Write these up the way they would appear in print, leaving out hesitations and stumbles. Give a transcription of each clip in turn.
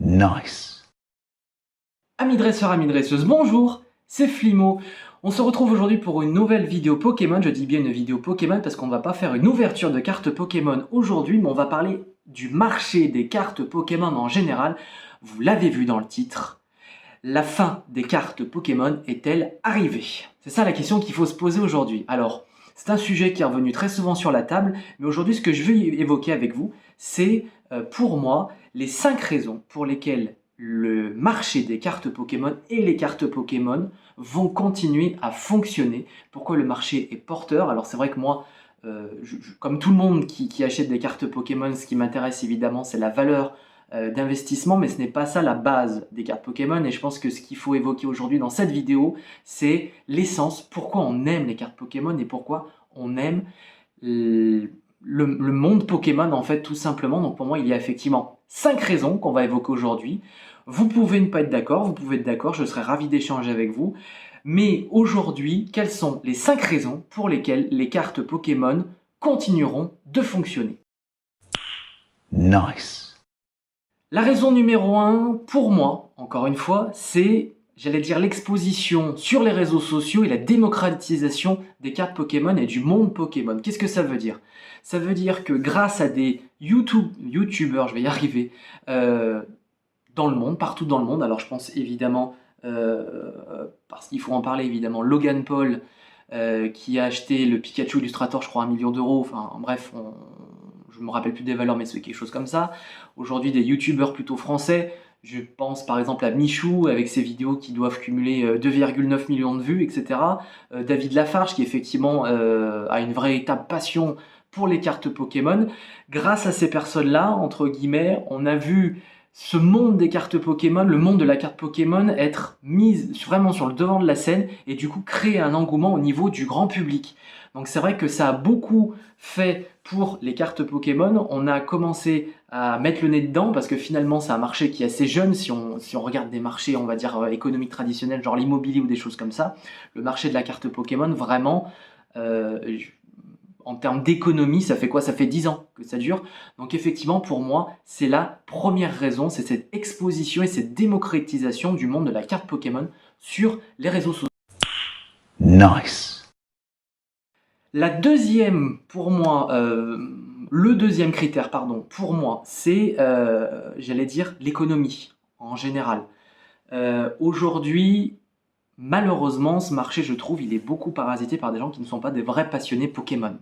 Nice. Amis dresseurs, amis dresseuses, bonjour, c'est Flimo. On se retrouve aujourd'hui pour une nouvelle vidéo Pokémon. Je dis bien une vidéo Pokémon parce qu'on ne va pas faire une ouverture de cartes Pokémon aujourd'hui, mais on va parler du marché des cartes Pokémon en général. Vous l'avez vu dans le titre, la fin des cartes Pokémon est-elle arrivée? C'est ça la question qu'il faut se poser aujourd'hui. Alors, c'est un sujet qui est revenu très souvent sur la table, mais aujourd'hui ce que je veux évoquer avec vous, c'est pour moi les 5 raisons pour lesquelles le marché des cartes Pokémon et les cartes Pokémon vont continuer à fonctionner. Pourquoi le marché est porteur? Alors c'est vrai que moi, comme tout le monde qui achète des cartes Pokémon, ce qui m'intéresse évidemment, c'est la valeur d'investissement, mais ce n'est pas ça la base des cartes Pokémon. Et je pense que ce qu'il faut évoquer aujourd'hui dans cette vidéo, c'est l'essence, pourquoi on aime les cartes Pokémon et pourquoi on aime le monde Pokémon, en fait, tout simplement. Donc pour moi, il y a effectivement 5 raisons qu'on va évoquer aujourd'hui. Vous pouvez ne pas être d'accord, vous pouvez être d'accord, je serais ravi d'échanger avec vous. Mais aujourd'hui, quelles sont les 5 raisons pour lesquelles les cartes Pokémon continueront de fonctionner? Nice. La raison numéro 1, pour moi, encore une fois, c'est, j'allais dire, l'exposition sur les réseaux sociaux et la démocratisation des cartes Pokémon et du monde Pokémon. Qu'est-ce que ça veut dire? Ça veut dire que grâce à des YouTubeurs, je vais y arriver, dans le monde, partout dans le monde, alors je pense évidemment, parce qu'il faut en parler évidemment, Logan Paul, qui a acheté le Pikachu Illustrator, je crois, 1 million d'euros, enfin bref, je me rappelle plus des valeurs, mais c'est quelque chose comme ça. Aujourd'hui, des youtubeurs plutôt français, je pense par exemple à Michou, avec ses vidéos qui doivent cumuler 2,9 millions de vues, etc. David Lafarge, qui effectivement a une véritable passion pour les cartes Pokémon. Grâce à ces personnes-là, entre guillemets, on a vu ce monde des cartes Pokémon, le monde de la carte Pokémon, être mise vraiment sur le devant de la scène et du coup créer un engouement au niveau du grand public. Donc c'est vrai que ça a beaucoup fait pour les cartes Pokémon. On a commencé à mettre le nez dedans parce que finalement c'est un marché qui est assez jeune si on regarde des marchés, on va dire, économiques traditionnels, genre l'immobilier ou des choses comme ça. Le marché de la carte Pokémon, vraiment, euh, en termes d'économie, ça fait quoi? Ça fait 10 ans que ça dure. Donc effectivement, pour moi, c'est la première raison, c'est cette exposition et cette démocratisation du monde de la carte Pokémon sur les réseaux sociaux. Nice. La deuxième, pour moi, le deuxième critère, pardon, pour moi, c'est, j'allais dire, l'économie en général. Aujourd'hui, malheureusement, ce marché, je trouve, il est beaucoup parasité par des gens qui ne sont pas des vrais passionnés Pokémon.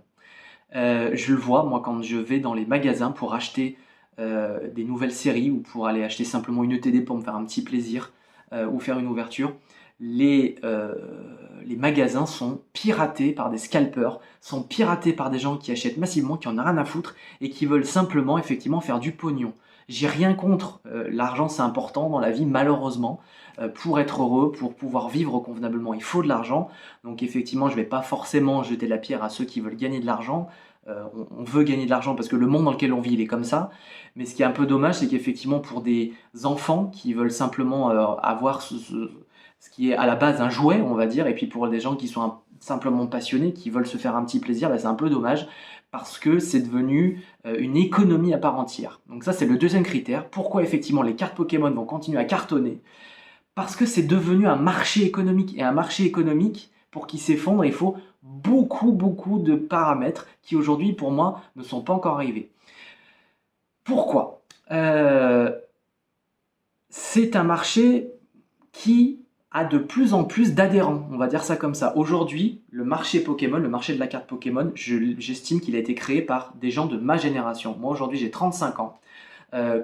Je le vois, moi, quand je vais dans les magasins pour acheter des nouvelles séries ou pour aller acheter simplement une ETD pour me faire un petit plaisir ou faire une ouverture, les magasins sont piratés par des scalpers, sont piratés par des gens qui achètent massivement, qui en ont rien à foutre et qui veulent simplement, effectivement, faire du pognon. J'ai rien contre, l'argent c'est important dans la vie, malheureusement. Pour être heureux, pour pouvoir vivre convenablement, il faut de l'argent. Donc effectivement, je ne vais pas forcément jeter la pierre à ceux qui veulent gagner de l'argent. On veut gagner de l'argent parce que le monde dans lequel on vit, il est comme ça. Mais ce qui est un peu dommage, c'est qu'effectivement, pour des enfants qui veulent simplement avoir ce qui est à la base un jouet, on va dire, et puis pour des gens qui sont simplement passionnés, qui veulent se faire un petit plaisir, bah, c'est un peu dommage parce que c'est devenu une économie à part entière. Donc ça, c'est le deuxième critère. Pourquoi effectivement les cartes Pokémon vont continuer à cartonner? Parce que c'est devenu un marché économique. Et un marché économique, pour qu'il s'effondre, il faut beaucoup, beaucoup de paramètres qui aujourd'hui, pour moi, ne sont pas encore arrivés. Pourquoi? C'est un marché qui a de plus en plus d'adhérents, on va dire ça comme ça. Aujourd'hui, le marché Pokémon, le marché de la carte Pokémon, j'estime qu'il a été créé par des gens de ma génération. Moi, aujourd'hui, j'ai 35 ans.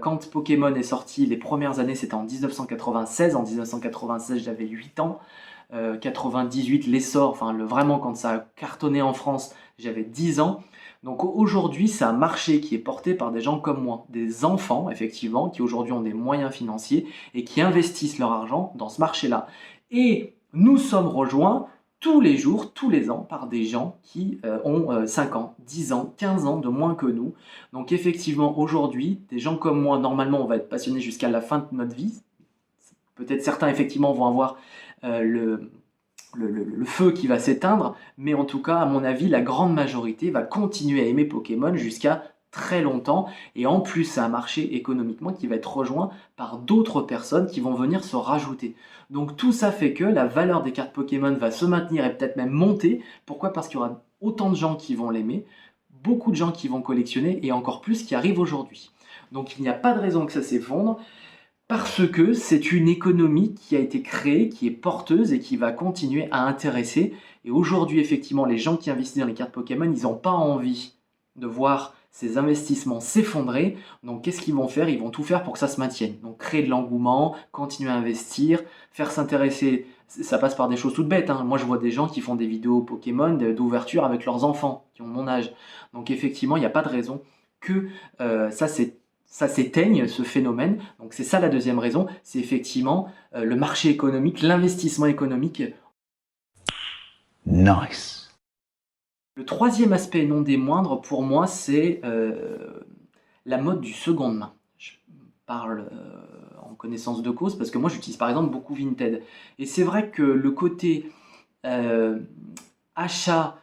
Quand Pokémon est sorti, les premières années, c'était en 1996. En 1996, j'avais 8 ans. 98, l'essor, enfin vraiment quand ça a cartonné en France, j'avais 10 ans. Donc aujourd'hui, c'est un marché qui est porté par des gens comme moi, des enfants effectivement, qui aujourd'hui ont des moyens financiers et qui investissent leur argent dans ce marché-là. Et nous sommes rejoints tous les jours, tous les ans, par des gens qui ont 5 ans, 10 ans, 15 ans de moins que nous. Donc effectivement, aujourd'hui, des gens comme moi, normalement, on va être passionnés jusqu'à la fin de notre vie. Peut-être certains, effectivement, vont avoir le feu qui va s'éteindre, mais en tout cas, à mon avis, la grande majorité va continuer à aimer Pokémon jusqu'à très longtemps. Et en plus, c'est un marché économiquement qui va être rejoint par d'autres personnes qui vont venir se rajouter. Donc tout ça fait que la valeur des cartes Pokémon va se maintenir et peut-être même monter. Pourquoi? Parce qu'il y aura autant de gens qui vont l'aimer, beaucoup de gens qui vont collectionner et encore plus qui arrivent aujourd'hui. Donc il n'y a pas de raison que ça s'effondre parce que c'est une économie qui a été créée, qui est porteuse et qui va continuer à intéresser. Et aujourd'hui, effectivement, les gens qui investissent dans les cartes Pokémon, ils n'ont pas envie de voir ces investissements s'effondrer. Donc qu'est-ce qu'ils vont faire? Ils vont tout faire pour que ça se maintienne. Donc créer de l'engouement, continuer à investir, faire s'intéresser. Ça passe par des choses toutes bêtes, hein. Moi, je vois des gens qui font des vidéos Pokémon d'ouverture avec leurs enfants, qui ont mon âge. Donc effectivement, il n'y a pas de raison que ça s'éteigne, ce phénomène. Donc c'est ça la deuxième raison, c'est effectivement le marché économique, l'investissement économique. Nice. Le troisième aspect, non des moindres, pour moi, c'est la mode du seconde main. Je parle en connaissance de cause parce que moi, j'utilise par exemple beaucoup Vinted. Et c'est vrai que le côté achat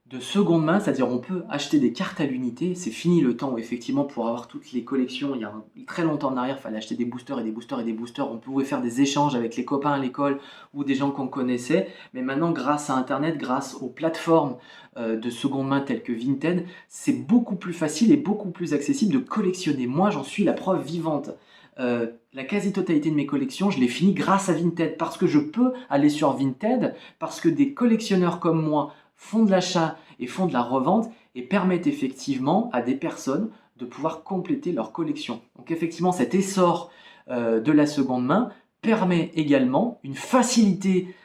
de seconde main, c'est-à-dire on peut acheter des cartes à l'unité, c'est fini le temps où effectivement pour avoir toutes les collections, il y a très longtemps en arrière, il fallait acheter des boosters et des boosters et des boosters, on pouvait faire des échanges avec les copains à l'école ou des gens qu'on connaissait, mais maintenant grâce à Internet, grâce aux plateformes de seconde main telles que Vinted, c'est beaucoup plus facile et beaucoup plus accessible de collectionner. Moi j'en suis la preuve vivante. La quasi-totalité de mes collections, je les finis grâce à Vinted, parce que je peux aller sur Vinted, parce que des collectionneurs comme moi font de l'achat et font de la revente et permettent effectivement à des personnes de pouvoir compléter leur collection. Donc effectivement, cet essor de la seconde main permet également une facilité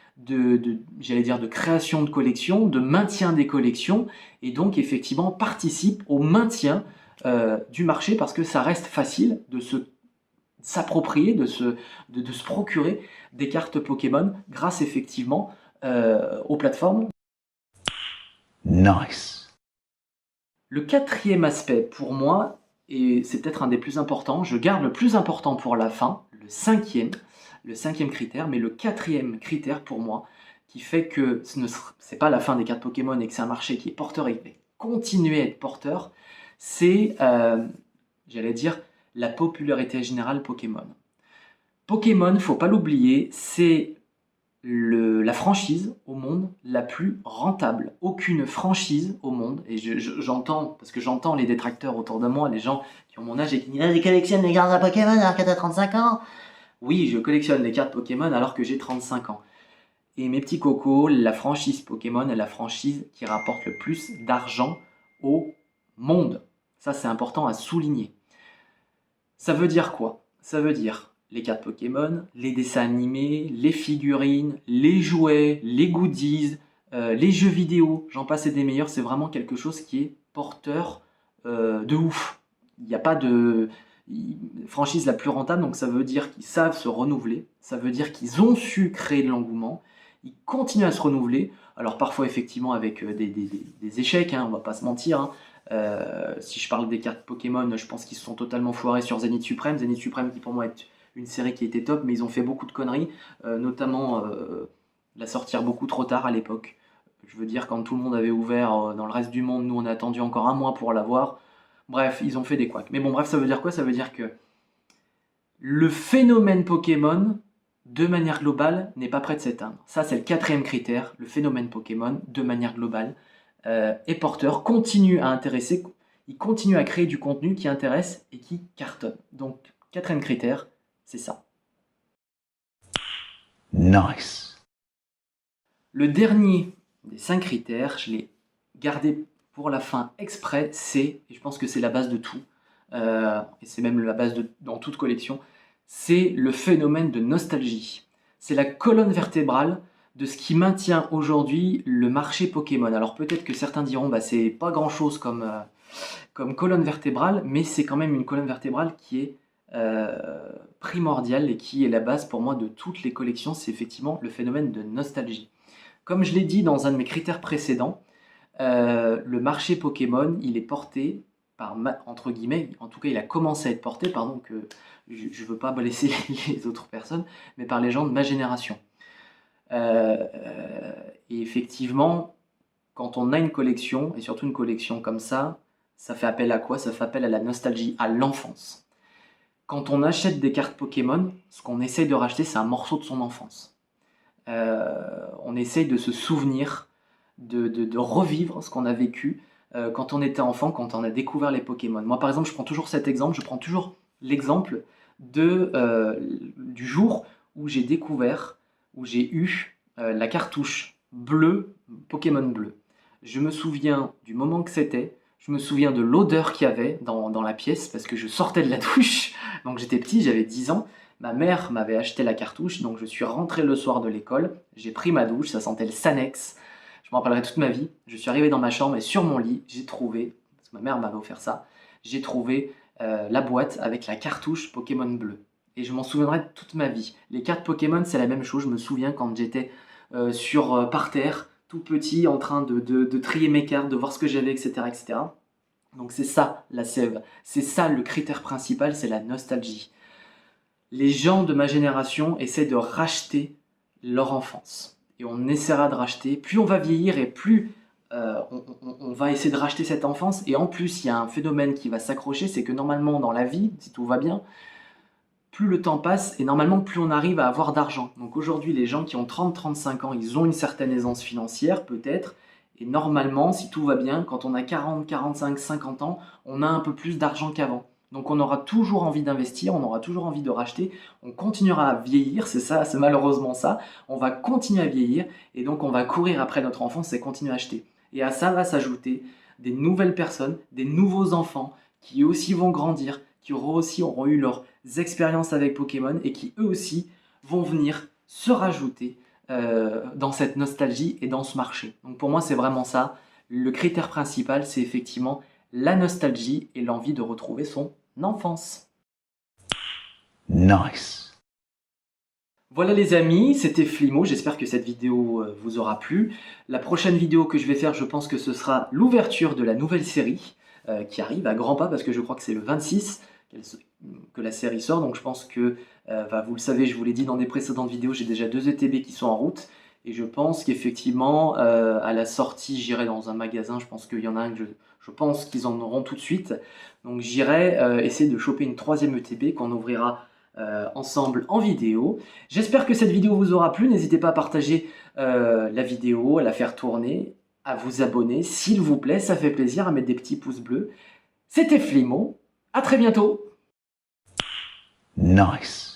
j'allais dire, de création de collections, de maintien des collections, et donc effectivement participe au maintien du marché parce que ça reste facile de s'approprier, de se procurer des cartes Pokémon grâce effectivement aux plateformes. Nice. Le quatrième aspect pour moi, et c'est peut-être un des plus importants, je garde le plus important pour la fin, le cinquième critère, mais le quatrième critère pour moi, qui fait que ce n'est pas la fin des cartes Pokémon et que c'est un marché qui est porteur et qui va continuer à être porteur, c'est, j'allais dire, la popularité générale Pokémon. Pokémon, faut pas l'oublier, c'est la franchise au monde la plus rentable. Aucune franchise au monde, et j'entends, parce que j'entends les détracteurs autour de moi, les gens qui ont mon âge et qui disent « Ah, je collectionne les cartes à Pokémon alors que t'as 35 ans !» Oui, je collectionne les cartes Pokémon alors que j'ai 35 ans. Et mes petits cocos, la franchise Pokémon est la franchise qui rapporte le plus d'argent au monde. Ça, c'est important à souligner. Ça veut dire quoi? Ça veut dire les cartes Pokémon, les dessins animés, les figurines, les jouets, les goodies, les jeux vidéo, j'en passe et des meilleurs, c'est vraiment quelque chose qui est porteur de ouf. Il n'y a pas de franchise la plus rentable, donc ça veut dire qu'ils savent se renouveler, ça veut dire qu'ils ont su créer de l'engouement, ils continuent à se renouveler, alors parfois effectivement avec des échecs, hein, on va pas se mentir, hein. Si je parle des cartes Pokémon, je pense qu'ils se sont totalement foirés sur Zenith Supreme. Zenith Supreme qui pour moi est une série qui était top, mais ils ont fait beaucoup de conneries, notamment la sortir beaucoup trop tard à l'époque. Je veux dire, quand tout le monde avait ouvert dans le reste du monde, nous on a attendu encore un mois pour l'avoir. Bref, ils ont fait des couacs. Mais bon, bref, ça veut dire quoi? Ça veut dire que le phénomène Pokémon, de manière globale, n'est pas prêt de s'éteindre. Ça, c'est le quatrième critère. Le phénomène Pokémon, de manière globale, est porteur, continue à intéresser, il continue à créer du contenu qui intéresse et qui cartonne. Donc, quatrième critère, c'est ça. Nice. Le dernier des 5 critères, je l'ai gardé pour la fin exprès, et je pense que c'est la base de tout, et c'est même la base dans toute collection, c'est le phénomène de nostalgie. C'est la colonne vertébrale de ce qui maintient aujourd'hui le marché Pokémon. Alors peut-être que certains diront bah c'est pas grand chose comme colonne vertébrale, mais c'est quand même une colonne vertébrale qui est primordiale et qui est la base pour moi de toutes les collections, c'est effectivement le phénomène de nostalgie. Comme je l'ai dit dans un de mes critères précédents, le marché Pokémon, il est porté par, entre guillemets, en tout cas il a commencé à être porté, pardon que je ne veux pas blesser les autres personnes, mais par les gens de ma génération. Et effectivement, quand on a une collection, et surtout une collection comme ça, Ça fait appel à quoi? Ça fait appel à la nostalgie, à l'enfance. Quand on achète des cartes Pokémon, ce qu'on essaye de racheter, c'est un morceau de son enfance. On essaye de se souvenir, de revivre ce qu'on a vécu quand on était enfant, quand on a découvert les Pokémon. Moi, par exemple, je prends toujours cet exemple, je prends toujours l'exemple du jour où j'ai découvert, où j'ai eu la cartouche bleue, Pokémon bleu. Je me souviens du moment que c'était, je me souviens de l'odeur qu'il y avait dans la pièce, parce que je sortais de la douche, donc j'étais petit, j'avais 10 ans. Ma mère m'avait acheté la cartouche, donc je suis rentré le soir de l'école, j'ai pris ma douche, ça sentait le Sanex, je m'en rappellerai toute ma vie. Je suis arrivé dans ma chambre et sur mon lit, j'ai trouvé, parce que ma mère m'avait offert ça, j'ai trouvé la boîte avec la cartouche Pokémon bleu. Et je m'en souviendrai toute ma vie. Les cartes Pokémon, c'est la même chose. Je me souviens quand j'étais par terre, tout petit, en train de trier mes cartes, de voir ce que j'avais, etc., etc. Donc c'est ça la sève. C'est ça le critère principal, c'est la nostalgie. Les gens de ma génération essaient de racheter leur enfance. Et on essaiera de racheter. Plus on va vieillir et plus on va essayer de racheter cette enfance. Et en plus, il y a un phénomène qui va s'accrocher, c'est que normalement dans la vie, si tout va bien, plus le temps passe et normalement plus on arrive à avoir d'argent. Donc aujourd'hui, les gens qui ont 30-35 ans, ils ont une certaine aisance financière peut-être. Et normalement, si tout va bien, quand on a 40, 45, 50 ans, on a un peu plus d'argent qu'avant. Donc on aura toujours envie d'investir, on aura toujours envie de racheter, on continuera à vieillir, c'est ça, c'est malheureusement ça. On va continuer à vieillir et donc on va courir après notre enfance et continuer à acheter. Et à ça va s'ajouter des nouvelles personnes, des nouveaux enfants qui aussi vont grandir, qui auront eu leurs expériences avec Pokémon et qui eux aussi vont venir se rajouter dans cette nostalgie et dans ce marché. Donc pour moi, c'est vraiment ça. Le critère principal, c'est effectivement la nostalgie et l'envie de retrouver son enfance. Nice. Voilà les amis, c'était Flimo, j'espère que cette vidéo vous aura plu. La prochaine vidéo que je vais faire, je pense que ce sera l'ouverture de la nouvelle série qui arrive à grands pas parce que je crois que c'est le 26 que la série sort, donc je pense que, vous le savez, je vous l'ai dit dans des précédentes vidéos, j'ai déjà 2 ETB qui sont en route, et je pense qu'effectivement, à la sortie, j'irai dans un magasin, je pense qu'il y en a un que je pense qu'ils en auront tout de suite, donc j'irai essayer de choper une 3e ETB qu'on ouvrira ensemble en vidéo. J'espère que cette vidéo vous aura plu, n'hésitez pas à partager la vidéo, à la faire tourner, à vous abonner, s'il vous plaît, ça fait plaisir, à mettre des petits pouces bleus. C'était Flimo, à très bientôt. Nice.